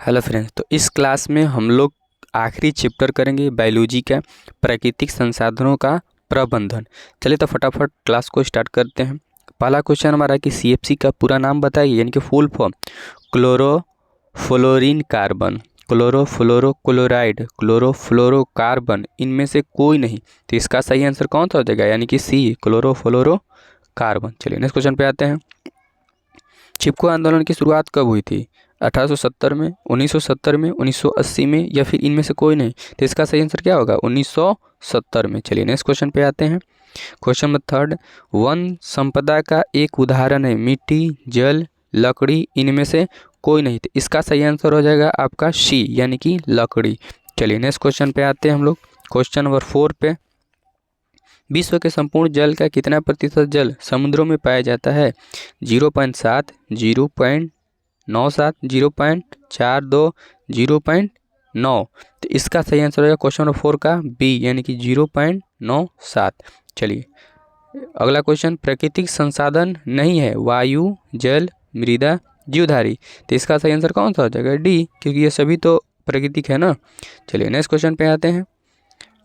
Hello friends, तो इस class में हम लोग आखिरी चैप्टर करेंगे बायोलॉजी का, प्राकृतिक संसाधनों का प्रबंधन। चलिए तो फटाफट क्लास को स्टार्ट करते हैं। पहला क्वेश्चन हमारा कि सीएफसी का पूरा नाम बताइए, यानी कि full form. Chlorofluorine carbon, chlorofluoro chloride, chlorofluoro carbon, इनमें से कोई नहीं। तो इसका सही आंसर कौन सा हो जाएगा, यानी कि सी, क्लोरोफ्लोरो कार्बन। चलिए नेक्स्ट क्वेश्चन पे आते हैं। चिपको आंदोलन की शुरुआत कब हुई थी? 1870 में, 1970 में, 1980 में, या फिर इनमें से कोई नहीं। तो इसका सही आंसर क्या होगा? 1970 में। चलिए नेक्स्ट क्वेश्चन पे आते हैं। क्वेश्चन नंबर थर्ड, वन संपदा का एक उदाहरण है मिट्टी, जल, लकड़ी, इनमें से कोई नहीं। तो इसका सही आंसर हो जाएगा आपका सी, यानी कि लकड़ी। चलिए नेक्स्ट क्वेश्चन पे आते हैं हम लोग। क्वेश्चन नंबर 4 पे, विश्व के संपूर्ण जल का कितना प्रतिशत जल समुद्रों में पाया जाता है? 0.7, 0.97, 0.42, 0.9। तो इसका सही आंसर होगा क्वेश्चन नंबर 4 का बी, यानी कि 0.97। चलिए अगला क्वेश्चन, प्राकृतिक संसाधन नहीं है वायु, जल, मृदा, जीवधारी। तो इसका सही आंसर कौन सा हो जाएगा? डी, क्योंकि ये सभी तो प्राकृतिक है ना। चलिए नेक्स्ट क्वेश्चन पे आते हैं।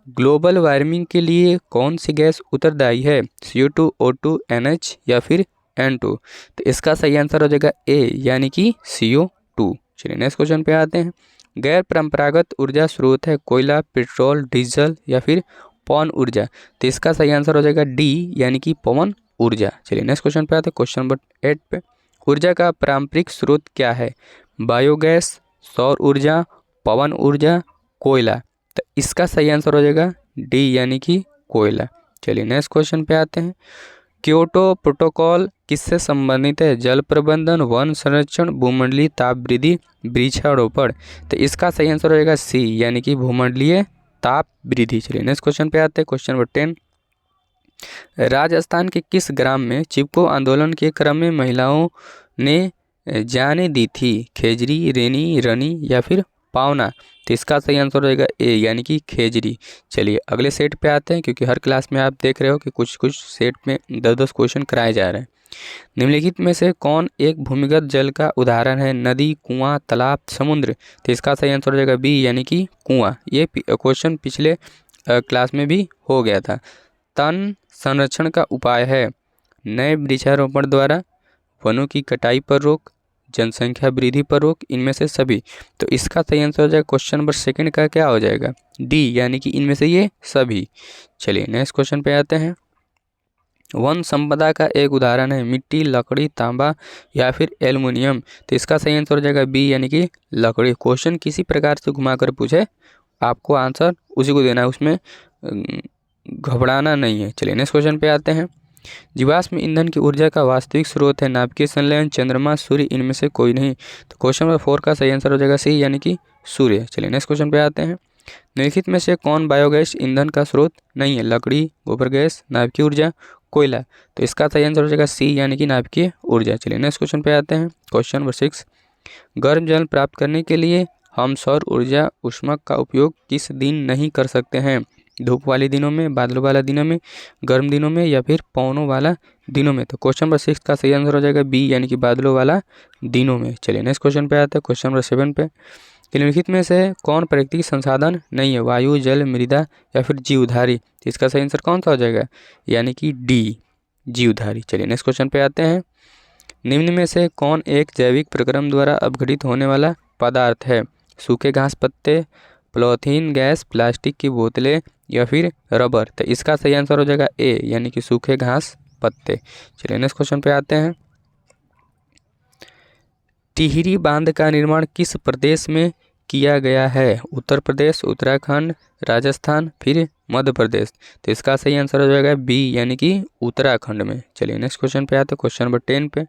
ग्लोबल वार्मिंग के लिए कौन सी गैस उत्तरदायी है? CO2, O2, NH या फिर N2। तो इसका सही आंसर हो जाएगा ए, यानी कि CO2। चलिए नेक्स्ट क्वेश्चन पे आते हैं। गैर परंपरागत ऊर्जा स्रोत है कोयला, पेट्रोल, डीजल या फिर पवन ऊर्जा। तो इसका सही आंसर हो जाएगा डी, यानी कि पवन ऊर्जा। चलिए नेक्स्ट क्वेश्चन पे आते हैं। क्वेश्चन नंबर 8 पे, ऊर्जा का पारंपरिक स्रोत क्या है? बायोगैस, सौर ऊर्जा, पवन ऊर्जा, कोयला। तो इसका सही आंसर हो जाएगा डी, यानी कि कोयला। चलिए नेक्स्ट क्वेश्चन पे आते हैं। क्योटो प्रोटोकॉल किससे संबंधित है? जल प्रबंधन, वन संरक्षण, भूमंडलीय ताप वृद्धि, वृक्षारोपण। तो इसका सही आंसर हो जाएगा सी, यानी कि भूमंडलीय ताप वृद्धि। चलिए नेक्स्ट क्वेश्चन पे आते हैं। क्वेश्चन नंबर 10, राजस्थान के किस ग्राम में चिपको आंदोलन के क्रम में महिलाओं ने जाने दी थी? खेजरी, रेनी, रनी या फिर पावना। तो इसका सही आंसर हो जाएगा ए, यानी कि खेजरी। चलिए अगले सेट पे आते हैं, क्योंकि हर क्लास में आप देख रहे हो कि कुछ कुछ सेट में 10-10 क्वेश्चन कराए जा रहे हैं। निम्नलिखित में से कौन एक भूमिगत जल का उदाहरण है? नदी, कुआं, तालाब, समुद्र। तो इसका सही आंसर हो जाएगा बी, यानी कि कुआं। ये क्वेश्चन पिछले क्लास में भी हो गया था। तन संरक्षण का उपाय है नए वृक्षारोपण द्वारा, वनों की कटाई पर रोक, जनसंख्या वृद्धि पर रोक, इनमें से सभी। तो इसका सही आंसर हो जाएगा क्वेश्चन नंबर 2 का क्या हो जाएगा? डी, यानी कि इनमें से ये सभी। चलिए नेक्स्ट क्वेश्चन पे आते हैं। वन संपदा का एक उदाहरण है मिट्टी, लकड़ी, तांबा या फिर एल्युमिनियम। तो इसका सही आंसर हो जाएगा बी, यानी कि लकड़ी। क्वेश्चन किसी प्रकार से घुमाकर पूछे, आपको आंसर उसी को देना है, उसमें घबराना नहीं है। चलिए नेक्स्ट क्वेश्चन पे आते हैं। जीवाश्म ईंधन की ऊर्जा का वास्तविक स्रोत है नाभिकीय संलयन, चंद्रमा, सूर्य, इनमें से कोई नहीं। तो क्वेश्चन नंबर 4 का सही आंसर हो जाएगा सी, यानी कि सूर्य। चलिए नेक्स्ट क्वेश्चन पे आते हैं। निम्नलिखित में से कौन बायोगैस ईंधन का स्रोत नहीं है? लकड़ी, गोबर गैस, नाभिकीय ऊर्जा, कोयला। तो इसका सही आंसर हो जाएगा सी, यानी कि नाभिकीय ऊर्जा। चलिए नेक्स्ट क्वेश्चन पे आते हैं। क्वेश्चन नंबर 6, गर्म जल प्राप्त करने के लिए हम सौर ऊर्जा ऊष्मक का उपयोग किस दिन नहीं कर सकते हैं? धूप वाले दिनों में, बादलों वाला दिनों में, गर्म दिनों में या फिर पवनों वाला दिनों में। तो क्वेश्चन नंबर 6 का सही आंसर हो जाएगा बी, यानी कि बादलों वाला दिनों में। चलिए नेक्स्ट क्वेश्चन पे आते हैं। क्वेश्चन नंबर 7 पे, निम्नलिखित में से कौन प्राकृतिक संसाधन नहीं है? वायु, जल, मृदा या फिर जीवधारी। तो इसका सही आंसर कौन सा हो जाएगा? यानी कि डी, जीवधारी। चलिए नेक्स्ट क्वेश्चन पे आते हैं। निम्न में से कौन एक जैविक प्रक्रम द्वारा अपघटित होने वाला पदार्थ है? सूखे घास पत्ते, पॉलीथीन गैस, प्लास्टिक की बोतलें या फिर रबर। तो इसका सही आंसर हो जाएगा ए, यानी कि सूखे घास पत्ते। चलिए नेक्स्ट क्वेश्चन पे आते हैं। टिहरी बांध का निर्माण किस प्रदेश में किया गया है? उत्तर प्रदेश, उत्तराखंड, राजस्थान, फिर मध्य प्रदेश। तो इसका सही आंसर हो जाएगा बी, यानी कि उत्तराखंड में। चलिए नेक्स्ट क्वेश्चन पे आते हैं। क्वेश्चन नंबर 10 पे,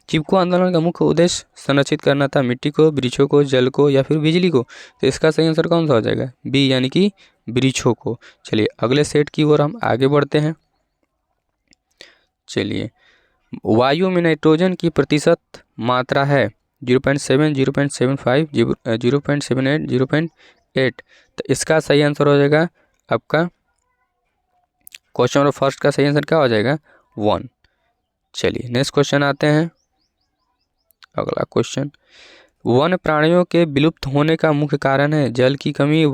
चिपको आंदोलन का मुख्य उद्देश्य संरक्षित करना था मिट्टी को, वृक्षों को, जल को या फिर बिजली को। तो इसका सही आंसर कौन सा हो जाएगा? बी, यानी कि वृक्षों को। चलिए अगले सेट की ओर हम आगे बढ़ते हैं। चलिए वायु में नाइट्रोजन की प्रतिशत मात्रा है 0.7, 0.75, 0.78, 0.8। तो इसका सही आंसर हो जाएगा आपका क्वेश्चन नंबर फर्स्ट का सही आंसर क्या हो जाएगा? 1। चलिए नेक्स्ट क्वेश्चन आते हैं। अगला क्वेश्चन, वन प्राणियों के विलुप्त होने का मुख्य कारण है जल की कमी,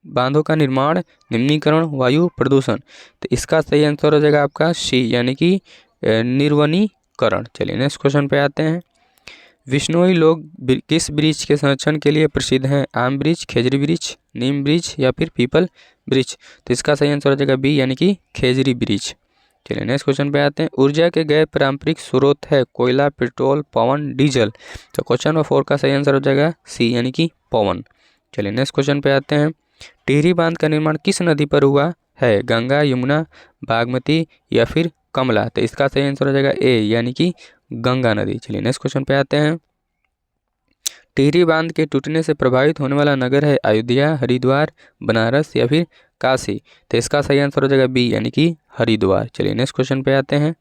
बांधों का निर्माण, निम्नीकरण, वायु प्रदूषण। तो इसका सही आंसर हो जाएगा आपका सी यानी कि निर्वनीकरण। चलिए नेक्स्ट क्वेश्चन पे आते हैं। विश्नोई लोग किस वृक्ष के संरक्षण के लिए प्रसिद्ध हैं? आम वृक्ष, खेजड़ी वृक्ष, नीम वृक्ष या फिर पीपल वृक्ष। तो इसका सही आंसर हो जाएगा बी यानी कि खेजड़ी वृक्ष। चलिए नेक्स्ट क्वेश्चन पे आते हैं। ऊर्जा के गैर पारंपरिक स्रोत है कोयला, पेट्रोल, पवन, डीजल। तो क्वेश्चन नंबर 4 का सही आंसर हो जाएगा सी यानी कि पवन। चलिए नेक्स्ट क्वेश्चन पे आते हैं। टिहरी बांध का निर्माण किस नदी पर हुआ है? गंगा, यमुना, बागमती या फिर कमला। तो इसका सही आंसर हो जाएगा ए यानी कि गंगा नदी। चलिए नेक्स्ट क्वेश्चन पे आते हैं। टिहरी बांध के टूटने से प्रभावित होने वाला नगर है अयोध्या, हरिद्वार, बनारस या फिर काशी। तो इसका सही आंसर हो जाएगा बी यानी कि हरिद्वार। चलिए नेक्स्ट क्वेश्चन पे आते हैं।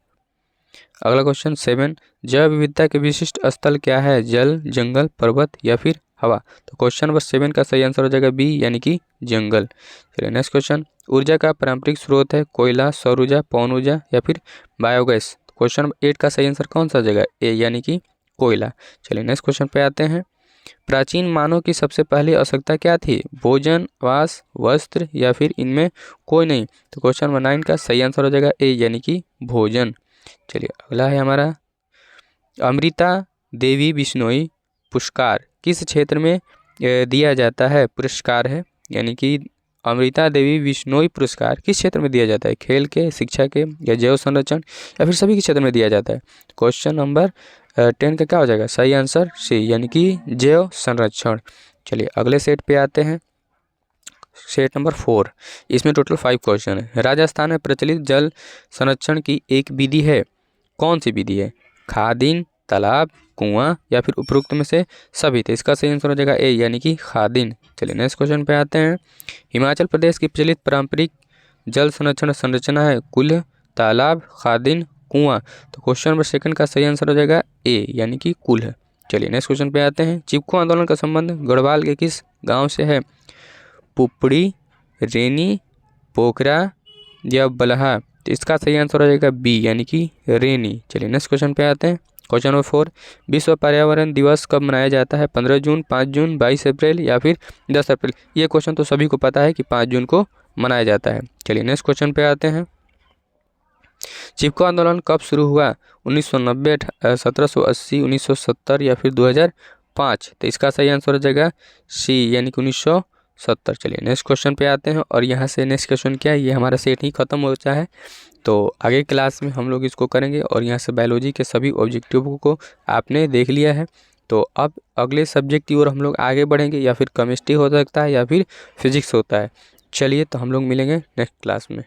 अगला क्वेश्चन 7, जैव विविधता के विशिष्ट स्थल क्या है? जल, जंगल, पर्वत या फिर हवा। तो क्वेश्चन नंबर 7 का सही आंसर हो जाएगा बी यानी कि जंगल। चलिए नेक्स्ट क्वेश्चन। ऊर्जा का पारंपरिक स्रोत है कोयला, सौर ऊर्जा, पवन ऊर्जा या फिर बायोगैस। क्वेश्चन नंबर 8 का सही आंसर कौन सा जगह ए यानी कि कोयला। चलिए नेक्स्ट क्वेश्चन पे आते हैं। प्राचीन मानव की सबसे पहली आवश्यकता क्या थी? भोजन, वास, वस्त्र या फिर इनमें कोई नहीं। तो क्वेश्चन नंबर 9 का सही आंसर हो जाएगा ए यानी कि भोजन। चलिए अगला है हमारा अमृता देवी बिश्नोई पुरस्कार किस क्षेत्र में दिया जाता है? पुरस्कार है यानी कि अमृता देवी बिश्नोई पुरस्कार किस क्षेत्र में दिया जाता है? खेल के, शिक्षा के या जैव संरक्षण या फिर सभी के क्षेत्र में दिया जाता है? क्वेश्चन नंबर 10 का क्या हो जाएगा? सही आंसर सी यानी कि जैव संरक्षण। चलिए अगले सेट पे आते हैं। सेट नंबर 4, इसमें टोटल 5 क्वेश्चन है। राजस्थान में प्रचलित जल संरक्षण की एक विधि है, कौन सी विधि है? खादिन, तालाब, कुआं या फिर उपरोक्त में से सभी। तो इसका सही आंसर हो जाएगा ए यानी कि खादिन। चलिए नेक्स्ट क्वेश्चन पे आते हैं। हिमाचल प्रदेश की प्रचलित पारंपरिक जल संरक्षण संरचना है कुल्ह, तालाब, खादिन, कुआं। तो क्वेश्चन नंबर 2 का सही आंसर हो जाएगा ए यानी कि कुल्ह। चलिए नेक्स्ट क्वेश्चन पे आते हैं। चिपको आंदोलन का संबंध गढ़वाल के किस गाँव से है? पुपड़ी, रेनी, पोखरा या बलहा। तो इसका सही आंसर हो जाएगा बी यानी कि रेनी। चलिए नेक्स्ट क्वेश्चन पे आते हैं। क्वेश्चन नंबर 4, विश्व पर्यावरण दिवस कब मनाया जाता है? 15 जून, 5 जून, 22 अप्रैल या फिर 10 अप्रैल। ये क्वेश्चन तो सभी को पता है कि 5 जून को मनाया जाता है। चलिए नेक्स्ट क्वेश्चन पे आते हैं। चिपको आंदोलन कब शुरू हुआ? 1990, 1780, 1970 या फिर 2005। तो इसका सही आंसर हो जाएगा सी यानी कि 1970। चलिए नेक्स्ट क्वेश्चन पे आते हैं और यहाँ से नेक्स्ट क्वेश्चन क्या है, ये हमारा सेट ही खत्म हो जाता है। तो आगे क्लास में हम लोग इसको करेंगे और यहाँ से बायोलॉजी के सभी ऑब्जेक्टिव को आपने देख लिया है। तो अब अगले सब्जेक्ट की ओर हम लोग आगे बढ़ेंगे, या फिर केमिस्ट्री हो सकता है या फिर फिजिक्स होता है। चलिए तो हम लोग मिलेंगे नेक्स्ट क्लास में।